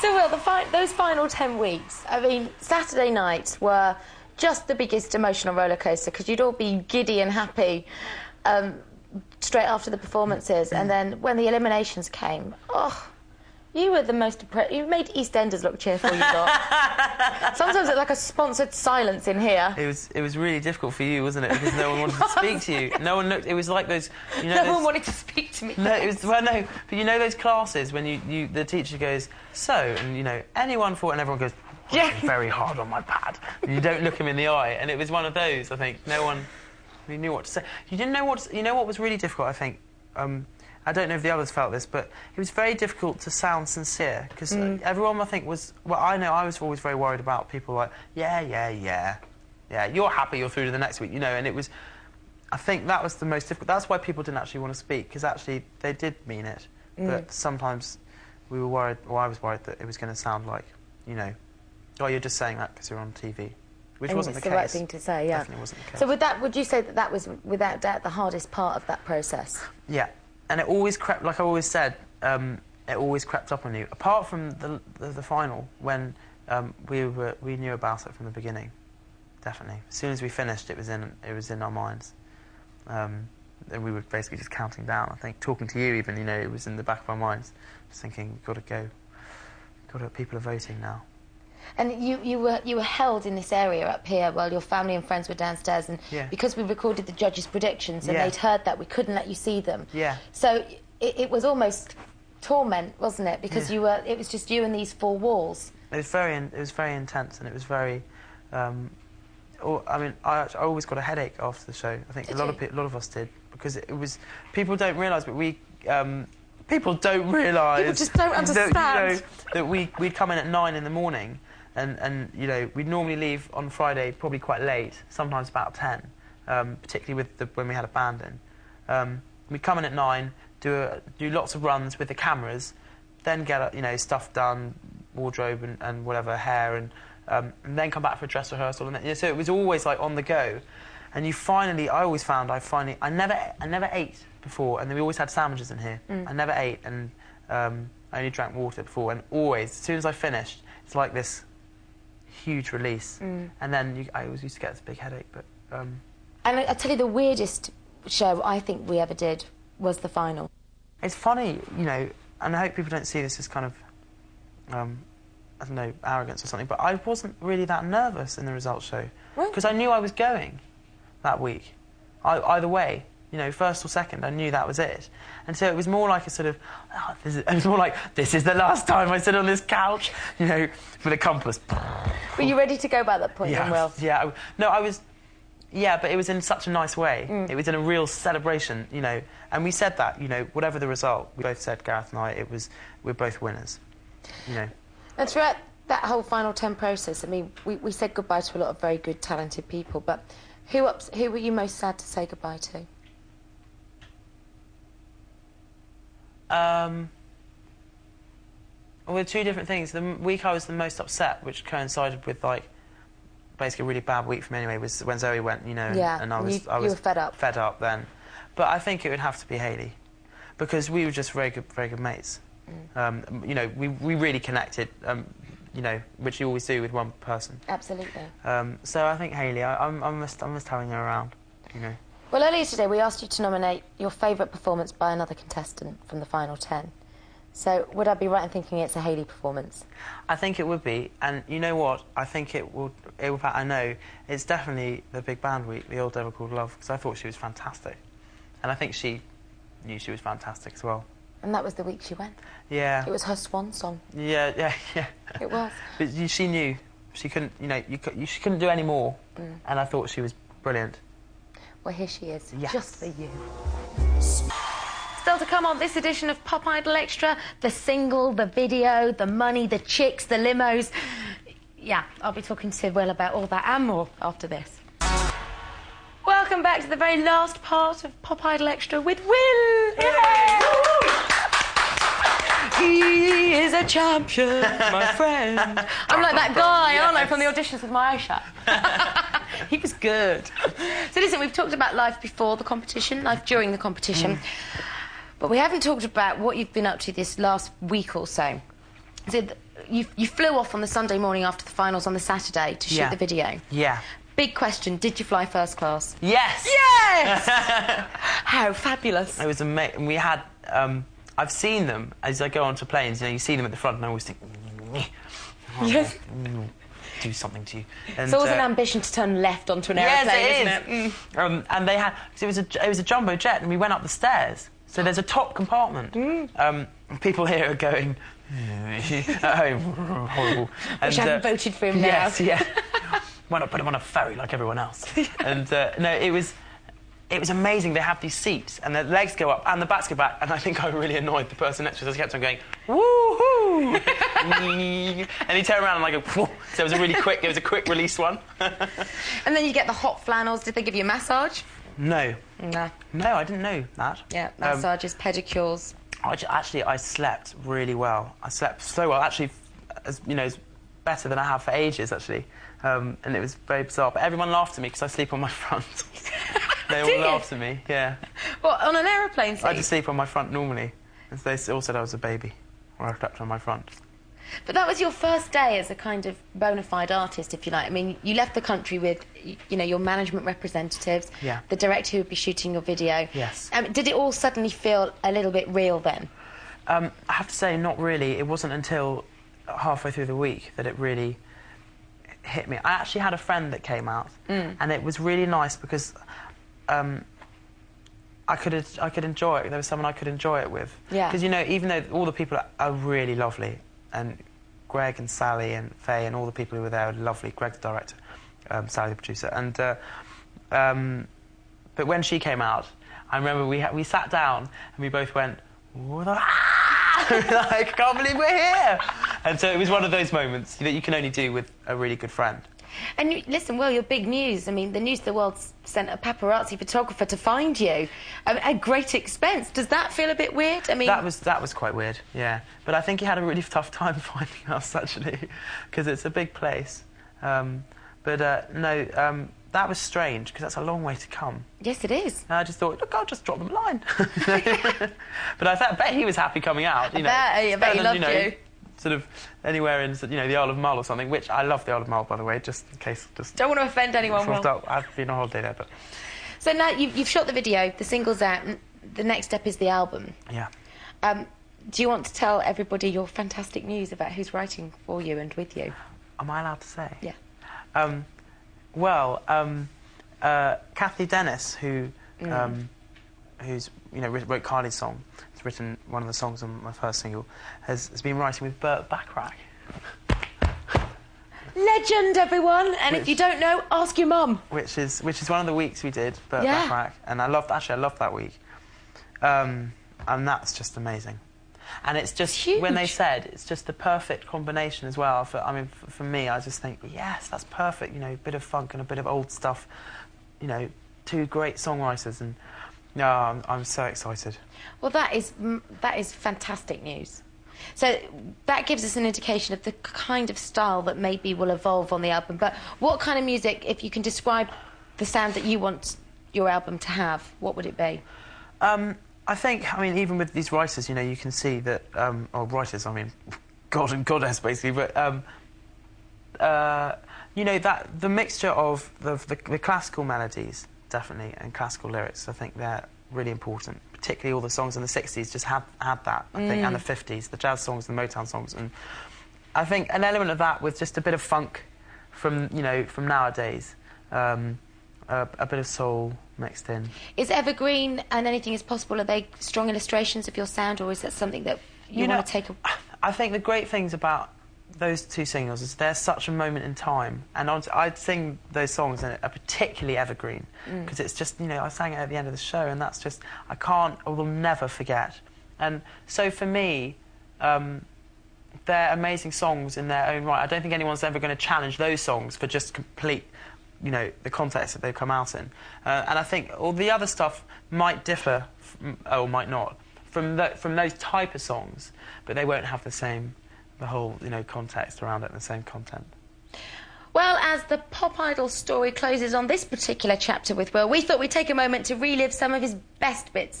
So, Will, those final 10 weeks, I mean, Saturday nights were just the biggest emotional roller coaster because you'd all be giddy and happy straight after the performances, and then when the eliminations came, oh, you were the most depressed. You made EastEnders look cheerful, you got. Sometimes it's like a sponsored silence in here. It was really difficult for you, wasn't it? Because no one wanted to speak to you. No one looked. It was like those. You know, no one wanted to speak to me. No, it was no. But you know those classes when the teacher goes so, and you know anyone for it, and everyone goes very hard on my pad. And you don't look him in the eye, and it was one of those. I think no one really knew what to say. You didn't know what. You know what was really difficult. I think. I don't know if the others felt this, but it was very difficult to sound sincere because everyone, I think, was... Well, I know I was always very worried about people like, yeah, you're happy you're through to the next week, you know, and it was... I think that was the most difficult. That's why people didn't actually want to speak, because actually they did mean it, but sometimes we were worried, or I was worried that it was going to sound like, you know, oh, you're just saying that because you're on TV, which wasn't the case. It's the right thing to say, yeah. Definitely wasn't the case. So would you say that was, without doubt, the hardest part of that process? Yeah. And it always crept, like I always said, it always crept up on you. Apart from the final, when we knew about it from the beginning, definitely. As soon as we finished, it was in our minds, and we were basically just counting down. I think talking to you, even, you know, it was in the back of our minds, just thinking we've got to go, people are voting now. And you were held in this area up here while your family and friends were downstairs, and because we recorded the judges' predictions and they'd heard that, we couldn't let you see them. Yeah. So it was almost torment, wasn't it? Because it was just you and these four walls. It was very intense, and it was very. I mean, I always got a headache after the show. I think a lot of us did, because it was. People don't realise, but we. People don't realise. People just don't understand. That, you know, that we'd come in at 9 in the morning. And you know, we'd normally leave on Friday probably quite late, sometimes about 10, particularly with when we had a band in. We'd come in at 9, do lots of runs with the cameras, then get you know, stuff done, wardrobe and whatever, hair, and then come back for a dress rehearsal. And then, you know, so it was always like on the go. And I always found I never ate before, and then we always had sandwiches in here. I never ate, and I only drank water before, and always, as soon as I finished, it's like this huge release, and then I always used to get this big headache. But and I tell you, the weirdest show I think we ever did was the final. It's funny, you know, and I hope people don't see this as kind of I don't know, arrogance or something, but I wasn't really that nervous in the results show because I knew I was going that week. Either way, you know, first or second, I knew that was it. And so it was more like a sort of, it was more like, this is the last time I sit on this couch, you know, with a compass. Were you ready to go by that point then, Will? Yeah, no, I was, but it was in such a nice way. It was in a real celebration, you know, and we said that, you know, whatever the result, we both said, Gareth and I, we're both winners, you know. And throughout that whole Final 10 process, I mean, we said goodbye to a lot of very good, talented people, but who were you most sad to say goodbye to? Well, two different things. The week I was the most upset, which coincided with, like, basically a really bad week for me anyway, was when Zoe went, you know, and I was you were fed up. Fed up then. But I think it would have to be Hayley, because we were just very good mates. You know, we really connected, you know, which you always do with one person. Absolutely. So I think Hayley, I missed having her around, you know. Well, earlier today we asked you to nominate your favourite performance by another contestant from the Final 10. So would I be right in thinking it's a Hayley performance? I think it would be, and you know what? I think it will. I know it's definitely the big band week, the Old Devil Called Love, because I thought she was fantastic, and I think she knew she was fantastic as well. And that was the week she went. Yeah. It was her swan song. Yeah. It was. But she knew she couldn't. You know, she couldn't do any more, and I thought she was brilliant. Well, here she is, just for you. Still to come on this edition of Pop Idol Extra, the single, the video, the money, the chicks, the limos. Yeah, I'll be talking to Will about all that and more after this. Welcome back to the very last part of Pop Idol Extra with Will. Yay! He is a champion, my friend. I'm like that guy, aren't I, from the auditions with my eyes shut. He was good. So listen, we've talked about life before the competition, life during the competition, but we haven't talked about what you've been up to this last week or so. So you flew off on the Sunday morning after the finals on the Saturday to shoot the video. Yeah. Big question, did you fly first class? Yes! Yes! How fabulous. It was amazing. We had... I've seen them as I go onto planes, you know, you see them at the front and I always think... Yes. Do something to you. And, it's always an ambition to turn left onto an aeroplane, isn't it? And they had... It was a jumbo jet and we went up the stairs. So there's a top compartment. People here are going... at home. Horrible. Which I haven't voted for him now. Yes, yeah. Why not put him on a ferry like everyone else? And no, it was amazing. They have these seats, and the legs go up, and the backs go back, and I think I really annoyed the person next to us. I kept on going, woohoo! And he turned around and I go, whoa. So it was a quick release one. And then you get the hot flannels. Did they give you a massage? No. No. No, I didn't know that. Yeah, massages, pedicures. Actually, I slept really well. I slept so well, actually, as better than I have for ages, actually. And it was very bizarre. But everyone laughed at me because I sleep on my front. They all laughed at me, yeah. What, on an aeroplane seat? I just sleep on my front normally. And so they all said I was a baby, or I slept on my front. But that was your first day as a kind of bona fide artist, if you like. I mean, you left the country with, you know, your management representatives, the director who would be shooting your video. Yes. Did it all suddenly feel a little bit real then? I have to say, not really. It wasn't until halfway through the week that it really hit me. I actually had a friend that came out, and it was really nice because I could enjoy it. There was someone I could enjoy it with. Yeah. Because, you know, even though all the people are really lovely, and Greg and Sally and Faye and all the people who were there were lovely. Greg's the director, Sally the producer, and but when she came out, I remember we sat down and we both went, like, I can't believe we're here. And so it was one of those moments that you can only do with a really good friend. And listen, Will, you're big news. I mean, the News of the World sent a paparazzi photographer to find you at great expense. Does that feel a bit weird? I mean, that was quite weird, yeah. But I think he had a really tough time finding us, actually, because it's a big place. No, that was strange because that's a long way to come. Yes, it is. And I just thought, look, I'll just drop them a line. But I bet he was happy coming out. I bet he loved you. Sort of anywhere in, the Isle of Mull or something, which I love the Isle of Mull, by the way, just in case. Don't want to offend anyone, Will. I've been on holiday there, but... So now you've shot the video, the single's out, and the next step is the album. Yeah. Do you want to tell everybody your fantastic news about who's writing for you and with you? Am I allowed to say? Yeah. Kathy Dennis, who's wrote Carly's song, has written one of the songs on my first single, has been writing with Burt Bacharach. Legend, everyone! And if you don't know, ask your mum. Which is one of the weeks we did, Burt Bacharach, and I loved that week. And that's just amazing. And it's just huge. When they said it's just the perfect combination as well. For me, I just think, yes, that's perfect. You know, a bit of funk and a bit of old stuff. You know, two great songwriters, and I'm so excited. Well, that is fantastic news. So that gives us an indication of the kind of style that maybe will evolve on the album. But what kind of music, if you can describe the sound that you want your album to have, what would it be? I think, even with these writers, you can see that, or writers, God and Goddess, basically, but, that the mixture of the classical melodies, definitely, and classical lyrics, I think they're really important. Particularly all the songs in the 60s just had that, I think, and the 50s, the jazz songs, the Motown songs, and I think an element of that with just a bit of funk from nowadays, a bit of soul mixed in. Is Evergreen and Anything Is Possible, are they strong illustrations of your sound, or is that something that you want to take a... I think the great things about those two singles is they're such a moment in time, and I'd sing those songs and are particularly evergreen because it's just, I sang it at the end of the show, and that's just, I will never forget. And so for me, they're amazing songs in their own right. I don't think anyone's ever going to challenge those songs for just complete, the context that they've come out in. And I think all the other stuff might differ, or might not, from those type of songs, but they won't have the whole, context around it and the same content. Well, as the Pop Idol story closes on this particular chapter with Will, we thought we'd take a moment to relive some of his best bits.